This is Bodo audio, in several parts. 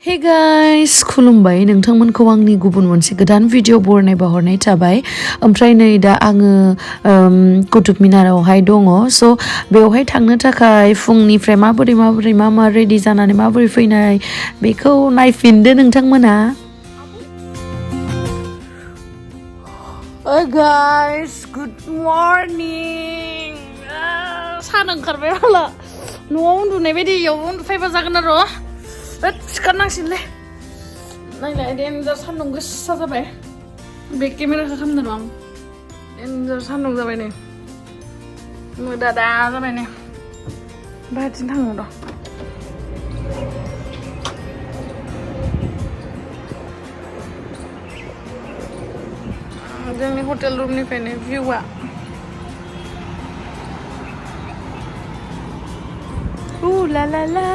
Hey guys, खुलुमबाय नोंथांमोनखौ आंनि गुबुन मोनसे गोदान भिडिअ बरनाय थाबाय ओमफ्राय नै दा आङो कुतुब मिनारावहाय दङ स' बेवहाय थांनो थाखाय फुंनिफ्राय माबोरै मा रेडि जानानै माबोरै फैनाय बेखौ नायफिनदो नोंथांमोना guys, good morning. सान ओंखारबाय हाला न'आव उन्दुनाय बायदि इयाव उन्दुफैबा जागोन आरो सिखारनांसिगोनलै नायलाय देन्जार सान्दुं गोसा जाबाय बे केमेराखौ खालामदों र' आं देन्जार सान्दुं जाबाय नै मोदादा जाबाय नै बाहेरथिं थाङो र' जोंनि hotel रुमनिफ्रायनो भिउआ la la la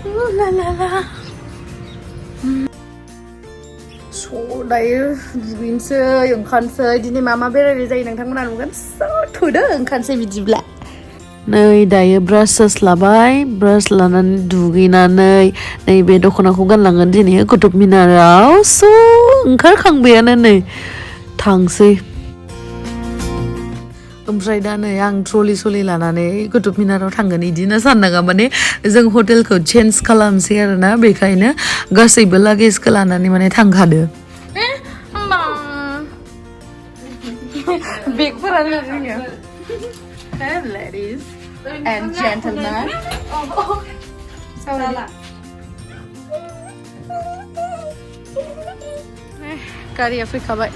la la la स' दायो दुगैनोसै ओंखारनोसै दिनै मा बेरायनाय जायो नोंथांमोना नुगोन स' थुदो ओंखारनोसै बिदिब्ला नै दायो ब्रास लाबाय ब्रास लानानै दुगैनानै नैबे दख'नाखौ गानलांगोन दिनै कुतुब मिनाराव स' ओंखारखांबायानो नै थांसै ओमफ्राय दा नै आं ट्रलि लानानै कुतुब मिनाराव थांगोन इदिनो साननाङा माने जों हटेलखौ चेन्ज खालामसै आरोना बेखायनो गासैबो लागेजखौ लानानै माने थांखादो बेगफोरानो जोंनिया ladies and gentlemen गारिया फैखाबाय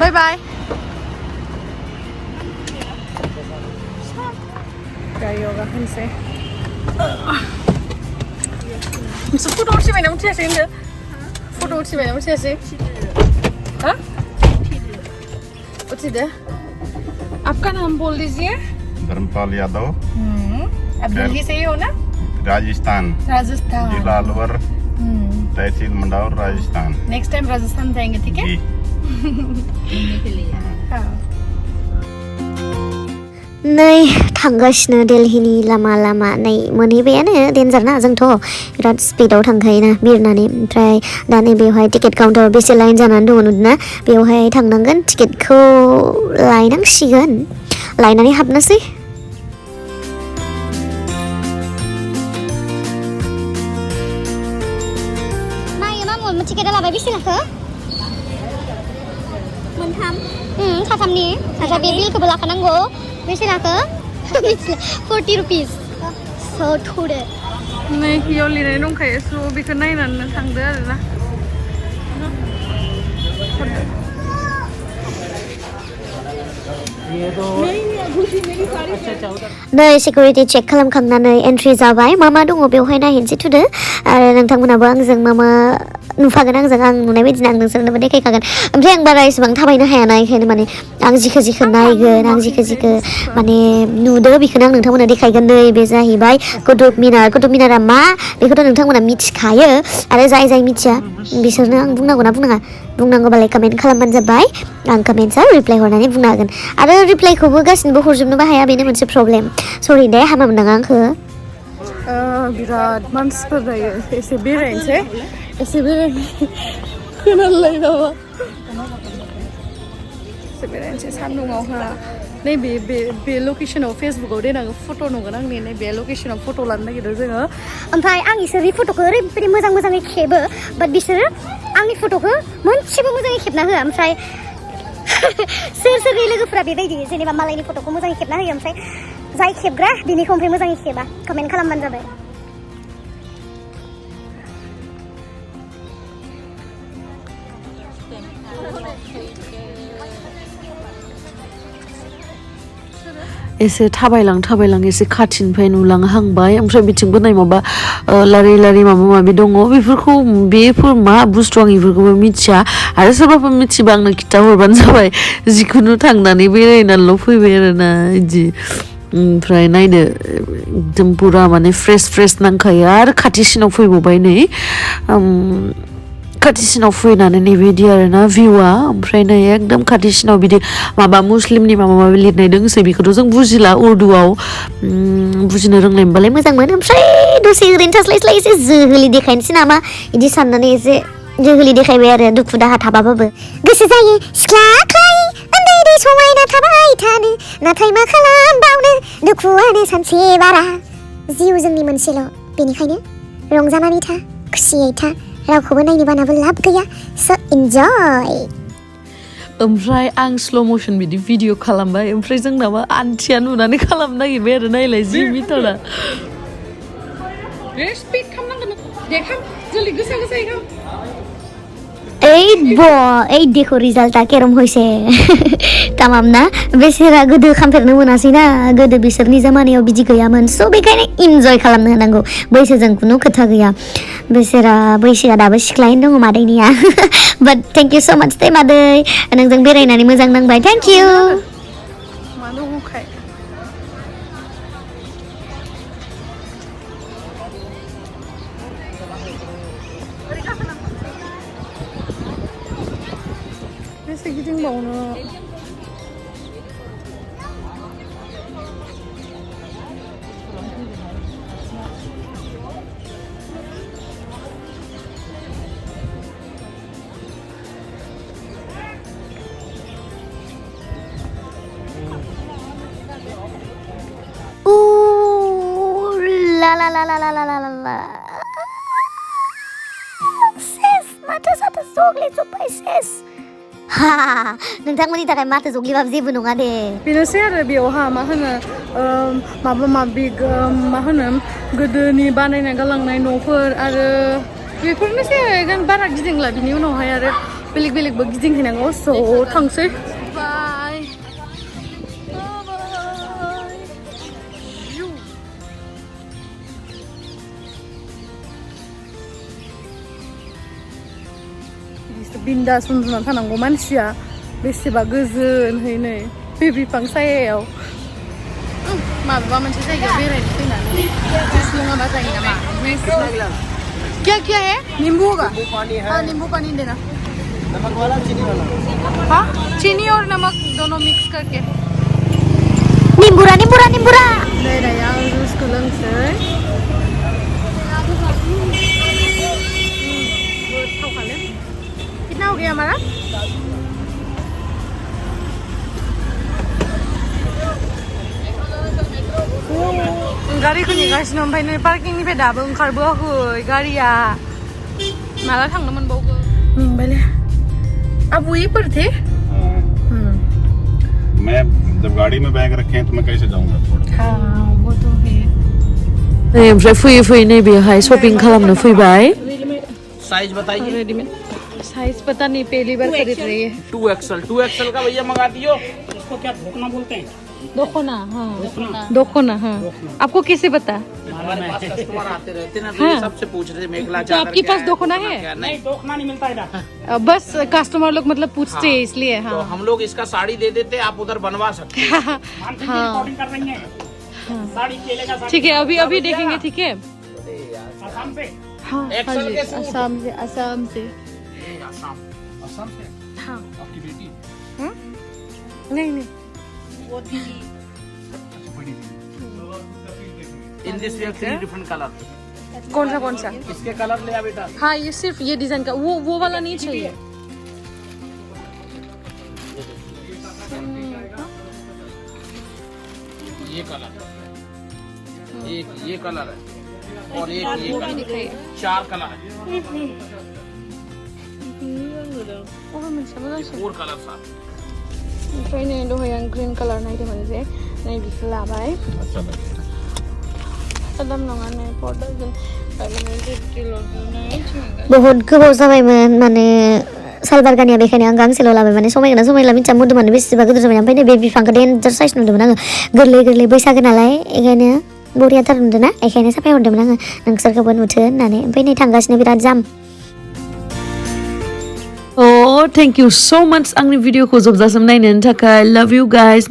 Bye bye. Yoga hanse. So foto uci mana uci asyik ni? Foto uci mana uci asyik? हाँ? उसी दे. आपका नाम बोल दीजिए. धर्मपाल यादव. आप दिल्ली से ही हो ना? राजस्थान. जिला अलवर. तहसील मंडावर राजस्थान नेक्स्ट टाइम राजस्थान जाएंगे ठीक है नै थांगासिनो दिल्लीनि लामा नै मोनहैबायानो डेन्जार ना जोंथ' बिराद स्पिडआव थांखायोना बिरनानै ओमफ्राय दा नै बेवहाय टिकेट काउन्टाराव बेसे लाइन जानानै दङ नुदोंना बेवहाय थांनांगोन टिकेटखौ लायनांसिगोन लायनानै हाबनोसै टिकेटआ लाबाय बेसे लाखो मोनथाम साथामनि आरो बे बिलखौबो लाखानांगौ बेसे लाखो 40 रुपिस स' थुदो नै हियाव लिरनाय दंखायो स' बेखौ नायनानै थांदो आरोना नै सिकिउरिटि चेक खालामखांनानै एन्ट्रि जाबाय मा दङ बेवहाय नायहैनोसै थुदो आरो नोंथांमोनाबो आंजों मा नुफागोन आंजों आं नुनाय बायदिनो आं नोंसोरनोबो देखायखागोन ओमफ्राय आं बारा एसेबां थाबायनो हायाना बेखायनो माने आं जिखो नायगोन आं जिखो माने नुदो बेखौनो आं नोंथांमोना देखायगोन नै बे जाहैबाय कुतुब मिनारा मा बेखौथ' नोंथांमोना मिथिखायो आरो जाय मिथिया बिसोरनो आं बुंनांगौ ना बुंनाङा बुंनांगौबालाय कमेन्ट खालामबानो जाबाय आं कमेन्टआव रिप्लाय हरनानै बुंनो हागोन आरो रिप्लायखौबो गासिनोबो हरजोबनोबो हाया बेनो मोनसे प्रब्लेम सरि दे हामा मोननाङा आंखो बिराद मानसिफोर जायो एसे बेरायनोसै एसे बेरायनो खोनालाय नामा एसे बेरायनोसै सान्दुङावहा नै बे लकेसनाव फेसबुकाव देनां फट' नुगोन आंनि नै बे लकेसनाव फट' लानो नागिरदों जोङो ओमफ्राय आं इसोरनि फट'खौ ओरैबायदि मोजाङै खेबो बाट बिसोरो आंनि फट'खौ मोनसेबो मोजाङै खेबना होआ ओमफ्राय सोरनि लोगोफोरा बेबायदि जेनेबा मालायनि फट'खौ मोजाङै खेबना होयो ओमफ्राय जाय खेबग्रा बिनिखौ ओमफ्राय मोजाङै खेबा कमेन्ट खालामबानो जाबाय एसे थाबायलां एसे खाथिनिफ्राय नुलांहांबाय ओमफ्राय बिथिंबो नाय माबा लारि माबा दङ बेफोर मा बुस्थु आं बेफोरखौबो मिथिया आरो सोरबाफोर मिथिबा आंनो खिन्थाहरबानो जाबाय जिखुनु थांनानै बेरायनानैल' फैबाय आरोना इदि ओमफ्राय नायदो एकदम पुरा माने फ्रेश नांखायो आरो खाथिसिनाव फैबावबाय नै खाथिसिनाव फैनानै नैबेदि आरोना भिउआ ओमफ्राय नै एकदम खाथिसिनाव बिदि माबा मुस्लिमनि माबा माबि लिरनाय दंसै बेखौथ' जों बुजिला उर्दुआव बुजिनो रोंनाय मोनबालाय मोजांमोन ओमफ्राय दसे ओरैनो थास्लायस्लाय एसे जोहोलि देखायनोसै नामा बिदि साननानै एसे जोहोलि देखायबाय आरो दुखु दाहा थाबाबाबो गोसो जायो सिख्लाखाय उन्दै उन्दै समायना थाबाय थानो नाथाय मा खालामबावनो दुखुआनो सानसे बारा जिउ जोंनि मोनसेल' बेनिखायनो रंजानानै था खुसियै था रावखौबो नायनो बानाबो लाब गैया स' इन्जय ओमफ्राय आं स्ल' मसन बिदि भिडिअ खालामबाय ओमफ्राय जोंनाबा आन्टिया नुनानै खालामनो नागिरबाय आरो नायलाय जि मिथारा स्पिड खालामनांगोन दे खाम जल्दि गोसा गोसायै खाम এই দেখো রিজাল্টটা কেরম হয়েছে তামাম না বেসেরা गोदो खामफेरनो मोनासैना गोदो बिसोरनि जामानायाव बिदि गैयामोन स' बेखायनो इन्जय खालामनो होनांगौ बैसोजों खुनु खोथा गैया बेसोरा बैसोआ दाबो सिख्लायैनो दङ मादैनिया बाट थेंक इउ स' माच दे मादै नोंजों बेरायनानै मोजां नांबाय थेंक इउ मानो हखाय बेसे गिदिंबावनो माथो साथो जगले जोब्बाय सेस हा नोंथांमोननि थाखाय माथो जगलिबाबो जेबो नङा दे बेनोसै आरो बेयावहा मा होनो माबा माबि मा होनो गोदोनि बानायना गालांनाय न'फोर आरो बेफोरनोसै बारा गिदिंला बिनि उनावहाय आरो बेलेग बेलेगबो गिदिंहैनांगौ स' थांसै बाय बिन्दास उन्दुना थानांगौ मानसिया बेसेबा गोजोनहै नै बे बिफां सायायाव माबेबा मोनसे जायगायाव बेरायनो फैनानै जुस लोङाबा जायो नामा क्या क्या है नींबू होगा हाँ नींबू पानी देना नमक वाला चीनी वाला हाँ चीनी और नमक दोनों मिक्स करके निम्बुरा निम्बुरा निम्बुरा दे रहे आं जुसखौ लोंसै कितना हो गया हमारा गारिखौ नेगासिनो ओमफ्राय नै पार्किंनिफ्राय दाबो ओंखारबोआखै गारिया माला थांनो मोनबावगोन मेंबायलै अब वही पर थे मैं जब गाड़ी में बैग रखे हैं तो मैं कैसे जाऊंगा हाँ वो तो है ओमफ्राय फैयै फैयै नैबेहाय शपिं खालामनो फैबाय साइज बताइए रेडीमेड साइज पता नहीं पहली बार खरीद रही है 2XL का भैया मंगा दियो इसको क्या धोखना बोलते हैं दोखोना हाँ दोखोना हाँ आपको कैसे पता हमारे पास कस्टमर आते रहते ना तो ये सबसे पूछ रहे थे मेघला तो आपके पास दोखोना है नहीं दोखना नहीं मिलता इधर बस कस्टमर लोग मतलब पूछते हैं इसलिए तो हाँ हम लोग इसका साड़ी दे देते आप उधर बनवा सकते हैं हाँ कर रही हैं साड़ी केले का ठीक है अभी अभी देखेंगे ठीक है आसाम से हाँ हाँ जी असम से आसाम से हाँ आपकी बेटी नहीं नहीं in this we have 3 different colour कौन सा इसके कलर ले आ बेटा हाँ ये सिर्फ ये डिजाइन का वो वाला नहीं चाहिए ये कलर एक ये कलर है और एक ये कलर 4 कलर है 4 कलर साथ ओमफ्राय नै दहाय आं ग्रीन कालार नायदोंमोन जे नै बिखौ लाबाय दाम नङा नै 4,500 बहुत गोबाव जाबायमोन माने सालबार गानिया बेखायनो आं गांसेल' लाबाय माने समायगोना समायला मिथिया मोदोमानो बेसेबा गिदिर जाबाय ओमफ्राय बे बिफांखौ डेन्जार साइज नुदोंमोन आङो गोरलै गोरलै बैसागो नालाय बेखायनो बरियाथार नुदों ना बेखायनो साफाय हरदोंमोन आङो नोंसोरखौबो नुथो होननानै ओमफ्राय नै थांगासिनो बिराद जाम Oh, thank you so much आंनि भिडिअखौ जोबजासिम नायनायनि थाखाय love you guys